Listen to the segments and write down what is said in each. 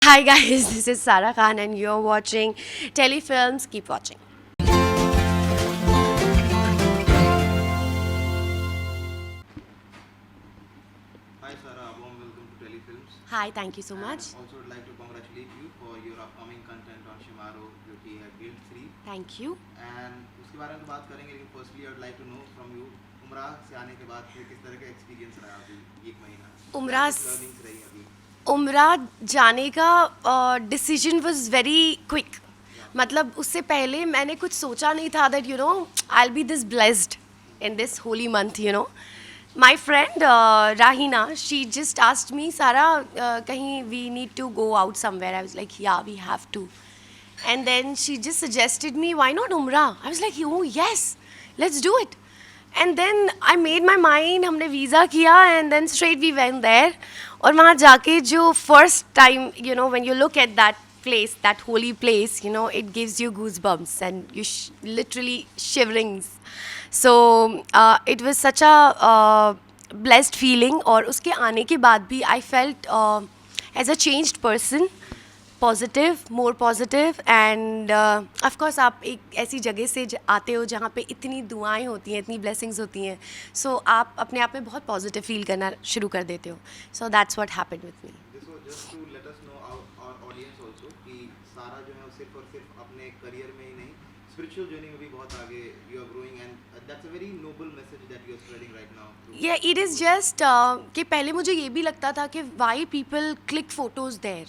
Hi guys, this is Sarah Khan and you're watching Telefilms. Keep watching. Hi Sarah, warm welcome to Telefilms. Hi, thank you so And much. also would like to congratulate you for your upcoming content on Shimaro जो कि है Guild 3. Thank you. And उसके बारे में तो बात करेंगे लेकिन firstly I would like to know from you उमराह से आने के बाद फिर किस तरह का एक्सपीरियंस रहा अभी एक महीना क्या उमरा कुछ लर्निंग्स रही अभी. उमरा जाने का डिसीजन वाज वेरी क्विक. मतलब उससे पहले मैंने कुछ सोचा नहीं था that I will be this blessed in this Holi month My friend Rahina, she just asked me, Sarah, kahin we need to go out somewhere. I was like, yeah, we have to. And then she just suggested me, why not Umrah? I was like, oh yes, let's do it. And then I made my mind, हमने visa किया and then straight we went there. और वहाँ जाके जो first time, when you look at that place, that holy place, it gives you goosebumps and you literally shiverings. So it was such a blessed feeling. और उसके आने के बाद भी I felt as a changed person. Positive more positive end of course आप एक ऐसी जगह से आते हो जहाँ पे इतनी दुआएं होती हैं, इतनी ब्लेसिंग्स होती हैं, सो आप अपने आप में बहुत पॉजिटिव फील करना शुरू कर देते हो. So that's what happened with me. This was just to let us know our audience also कि सारा जो है वो सिर्फ और सिर्फ अपने करियर में ही नहीं स्पिरिचुअल जर्नी में भी बहुत आगे you are growing and that's a very noble message that you are spreading right now. Yeah it is just कि पहले मुझे ये भी लगता था कि why people click photos there.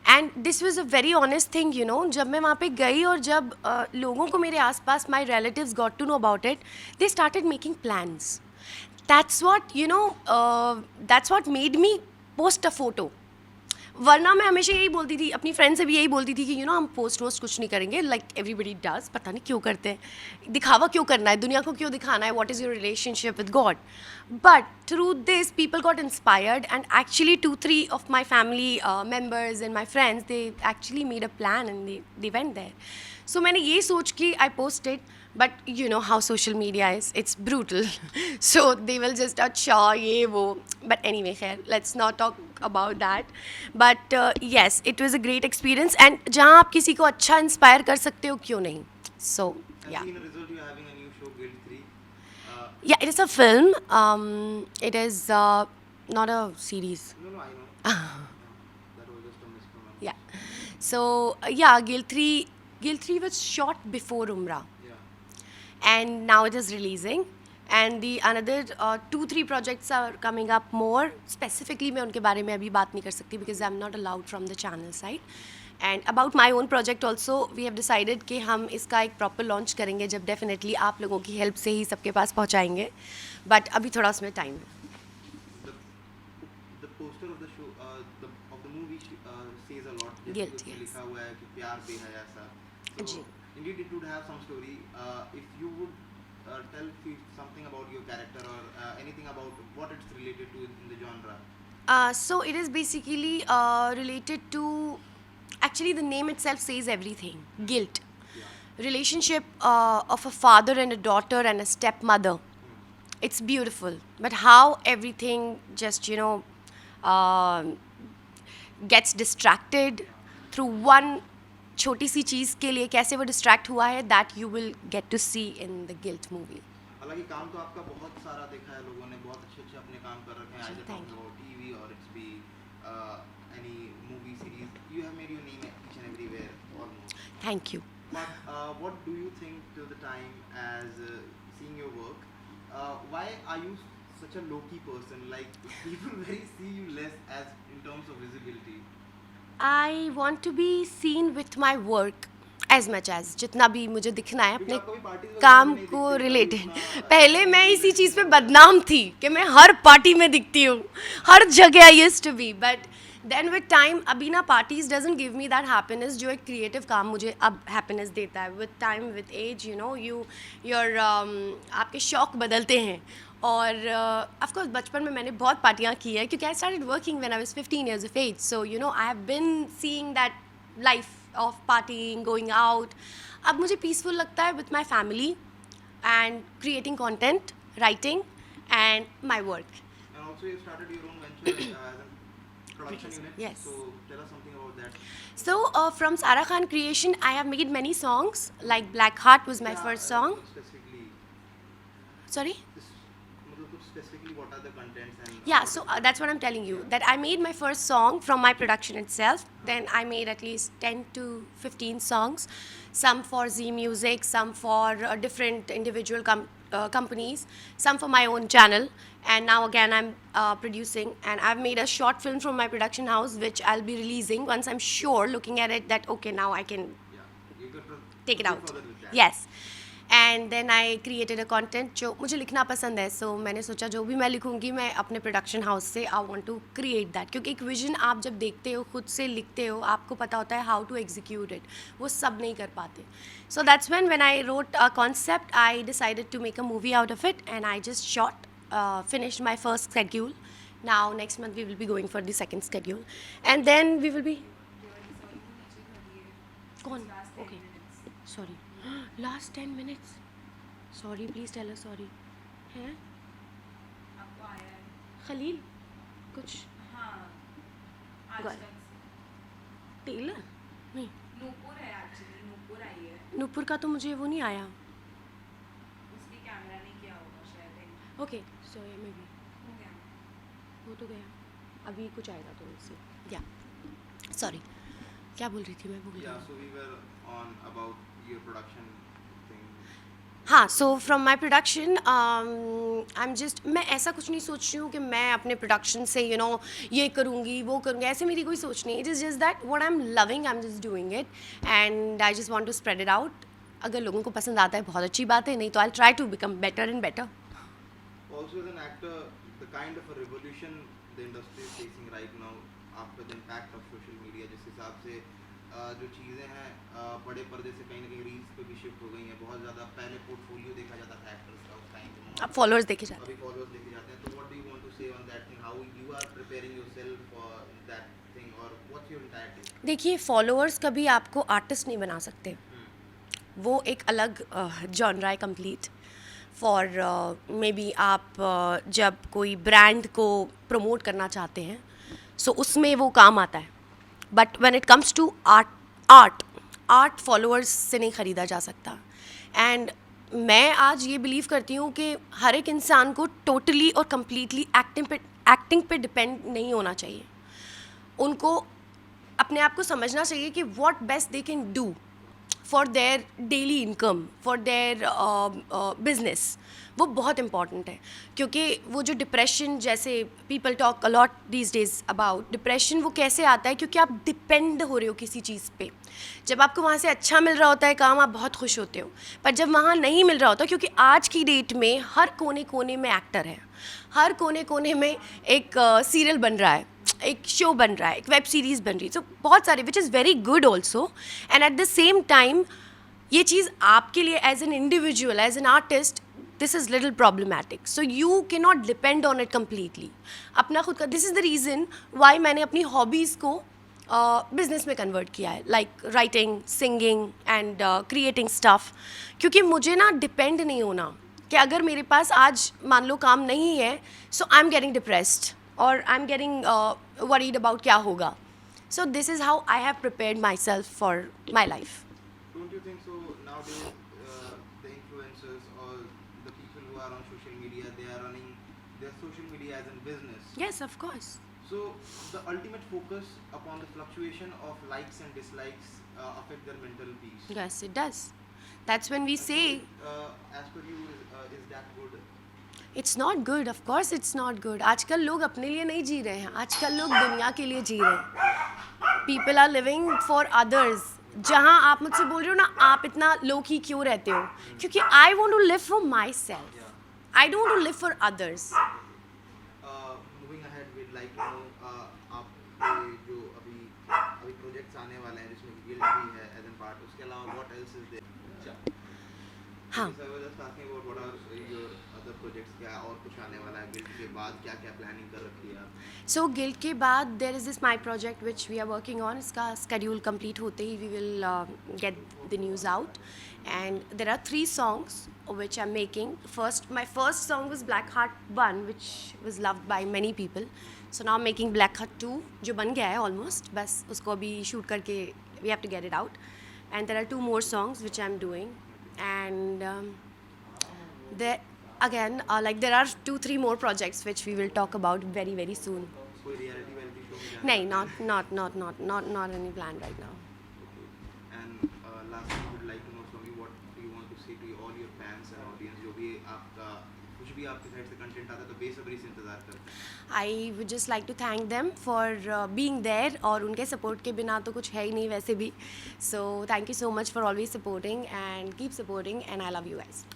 And this was a very honest thing जब मैं वहाँ पे गई और जब लोगों को मेरे आसपास my relatives got to know about it, they started making plans. That's what made me post a photo. वरना मैं हमेशा यही बोलती थी, अपनी फ्रेंड से भी यही बोलती थी कि हम पोस्ट वोस्ट कुछ नहीं करेंगे, लाइक एवरीबडी डज. पता नहीं क्यों करते हैं, दिखावा क्यों करना है, दुनिया को क्यों दिखाना है, what is your relationship with God. But through this people got inspired and actually 2-3 of my family members and my friends they actually made a plan and they went there. So मैंने ये सोच के I posted. But you know how social media is, it's brutal. So they will just अच्छा ये वो. But anyway, khair, let's not talk about that. But yes, it was a great experience. And जहाँ आप किसी को अच्छा inspire कर सकते हो, क्यों नहीं. So I yeah. see in the result you are having a new show Guild 3. Yeah, it is a film. It is not a series. No, I know. That was just a mispronunciation. Yeah. So yeah, Guild 3 was shot before Umrah. Yeah. And now it is releasing, and the another 2-3 projects are coming up more. Specifically मैं उनके बारे में अभी बात नहीं कर सकती because I'm not allowed from the channel side. And about my own project also we have decided कि हम इसका एक proper launch करेंगे जब definitely आप लोगों की help से ही सबके पास पहुँचाएंगे. But अभी थोड़ा उसमें time है. The the poster of the show of the movie says a lot. जैसे Guilt, कि उसमें yes. लिखा हुआ है कि प्यार बेहयासा. So ji. indeed it would have some story. If you would tell something about your character or anything about what it's related to in the genre. So it is basically related to, actually the name itself says everything. Guilt. Yeah. Relationship of a father and a daughter and a stepmother. It's beautiful, but how everything just gets distracted through one छोटी सी चीज़ के लिए कैसे वो distract हुआ है, that you will get to see in the Guilt movie. हालांकि काम तो आपका बहुत सारा देखा है लोगों ने बहुत अच्छे अच्छे अपने काम कर रखे हैं. जी, either thank talking about TV or it's be any movie series. You have made your name each and everywhere almost. Thank you. But what do you think till the time as seeing your work? Why are you such a low-key person? Like people very see you less as in terms of visibility. I want to be seen with my work as much as जितना भी मुझे दिखना है अपने क्योंकि आपको भी parties वगैरह काम में नहीं को दिखते, रिलेटेड. कभी इतना पहले मैं इसी चीज़ पे बदनाम थी कि मैं हर पार्टी में दिखती हूँ, हर जगह I used to be. But then with time अभी ना parties doesn't give me that happiness जो एक क्रिएटिव काम मुझे अब हैप्पीनेस देता है. With time with age your आपके शौक बदलते हैं. और ऑफ कोर्स बचपन में मैंने बहुत पार्टियाँ की है क्योंकि I started working when I was 15 years of age. So I have been seeing that life of partying, going out. अब मुझे पीसफुल लगता है with my family and creating content, writing and my work. And also you started your own venture as a production unit. Yes. So tell us something about about that? So from Sara Khan Creation, I have made many songs. Like Black Heart was my Yeah, first song. Specifically, Sorry. this, मतलब कुछ specifically what are the contents and Yeah, how so it is that's what I'm telling you. That I made my first song from my production itself. Then I made at least 10 to 15 songs, some for Z Music, some for different individual companies, some for my own channel. And now again I'm producing, and I've made a short film from my production house, which I'll be releasing once I'm sure, looking at it, that okay, now I can yeah, you could take it proceed out. further with that. Yes. And then I created a content जो मुझे लिखना पसंद है, सो मैंने सोचा जो भी मैं लिखूंगी मैं अपने प्रोडक्शन हाउस से I want to create that, क्योंकि एक विजन आप जब देखते हो, खुद से लिखते हो, आपको पता होता है हाउ टू एग्जीक्यूट इट, वो सब नहीं कर पाते. So that's when I wrote a concept, I decided to make a movie out of it, and I just shot, finished my first schedule. Now next month we will be going for the second schedule, and then we will be कौन? Okay, sorry. Last 10 minutes. Sorry, please tell her sorry. हैं? आपको आया है? खलील कुछ हाँ, आज गौर. तक से। टेलर नहीं, नूपुर है एक्चुअली, नूपुर आई है। नूपुर का तो मुझे वो नहीं आया. उसने कैमरा नहीं किया होगा शायद। ओके, सो ये मे बी हो गया। वो तो गया, अभी कुछ आएगा तो उससे. या सॉरी, क्या बोल रही थी मैं, भूल Yeah, गई. so we were on about your production thing. हाँ, so from my production I am just, मैं ऐसा कुछ नहीं सोच रही हूँ कि मैं अपने प्रोडक्शन से यू नो ये करूँगी वो करूँगी, ऐसे मेरी कोई सोच नहीं. It is just that what I am loving, I am just doing it, and I just want to spread it out. अगर लोगों को पसंद आता है बहुत अच्छी बात है, नहीं तो I try to become better and better. Also, as an actor, the kind of a revolution the industry is facing right now after the impact of social media, जिस हिसाब से जो चीज़ें हैं बड़े पर्दे से कहीं ना कहीं रील्स पे भी शिफ्ट हो गई हैं. बहुत ज़्यादा पहले पोर्टफोलियो देखा जाता था एक्टर्स का उस टाइम पे, अब फॉलोअर्स देखे जाते अभी फॉलोअर्स देखे जाते हैं. तो what do you want to say on that thing, how you are preparing yourself for that thing, और व्हाट्स योर एंटायर टिप? हैं. देखिए, फॉलोअर्स कभी आपको आर्टिस्ट नहीं बना सकते, वो एक अलग जॉनरा है कंप्लीट. फॉर मे बी आप जब कोई ब्रांड को प्रमोट करना चाहते हैं, सो उसमें वो काम आता है. But when it comes to art followers से नहीं ख़रीदा जा सकता. एंड मैं आज ये बिलीव करती हूँ कि हर एक इंसान को टोटली और कम्प्लीटली एक्टिंग पे डिपेंड नहीं होना चाहिए. उनको अपने आप को समझना चाहिए कि what best they can do for their daily income, for their business. वो बहुत इंपॉर्टेंट है, क्योंकि वो जो डिप्रेशन, जैसे people talk a lot these days about depression, वो कैसे आता है? क्योंकि आप डिपेंड हो रहे हो किसी चीज़ पे. जब आपको वहाँ से अच्छा मिल रहा होता है काम, आप बहुत खुश होते हो, पर जब वहाँ नहीं मिल रहा होता, क्योंकि आज की डेट में हर कोने कोने में एक्टर है, हर कोने कोने में एक सीरियल बन रहा है, एक शो बन रहा है, एक वेब सीरीज़ बन रही है, तो बहुत सारे, which is very good also. And at the same time ये चीज़ आपके लिए as an individual, as an artist, this is little problematic, so you cannot depend on it completely. अपना खुद का, this is the reason why मैंने अपनी hobbies को बिजनेस में कन्वर्ट किया है, like writing, singing and creating stuff. क्योंकि मुझे ना डिपेंड नहीं होना कि अगर मेरे पास आज मान लो काम नहीं है, सो आई एम गेटिंग डिप्रेस्ड और I am getting worried about क्या होगा. So this is how I have prepared my self for my life. Don't you think so nowadays the influencers or the people who are on social media, they are running their social media as a business? Yes, of course. So the ultimate focus upon the fluctuation of likes and dislikes affect their mental peace. Yes, it does. That's when we say As per you, is that good? It's not good. Of course it's not good. आजकल लोग अपने लिए नहीं जी रहे हैं, आजकल लोग दुनिया के लिए जी रहे हैं. People are living for others. जहाँ आप मुझसे बोल रहे हो ना, आप इतना लो की क्यों रहते हो? क्योंकि I want to live for myself, I don't to live for others. Moving ahead, we'd like to know आपके जो अभी प्रोजेक्ट्स आने वाले हैं जिसमें गिल्ड भी है एज एन पार्ट, उसके अलावा what else is there? हाँ. I was just asking about what are your other projects, क्या और कुछ आने वाला है गिल्ड के बाद, क्या क्या प्लानिंग कर रखी है आप? सो गिल्ड के बाद there is this my project which we are working on. इसका स्केड्यूल कंप्लीट होते ही we will get the news out. And there are 3 songs which I'm making. My first song was Black Heart 1, which was loved by many people. So now making black हट 2 जो बन गया है almost, बस उसको अभी शूट करके we have to get it out. And there are 2 more songs which I'm doing. And there again, like there are 2-3 more projects which we will talk about very very soon. कोई reality वैलिटी show में जाना नहीं, not any plan right now. And lastly would like to know from you what do you want to say to all your fans and audience जो भी आपका कुछ भी आपकी साइड से कंटेंट आता है तो बेसब्री से इंतजार करते हैं. I would just like to thank them for being there. और उनके सपोर्ट के बिना तो कुछ है ही नहीं वैसे भी. So thank you so much for always supporting and keep supporting and I love you guys.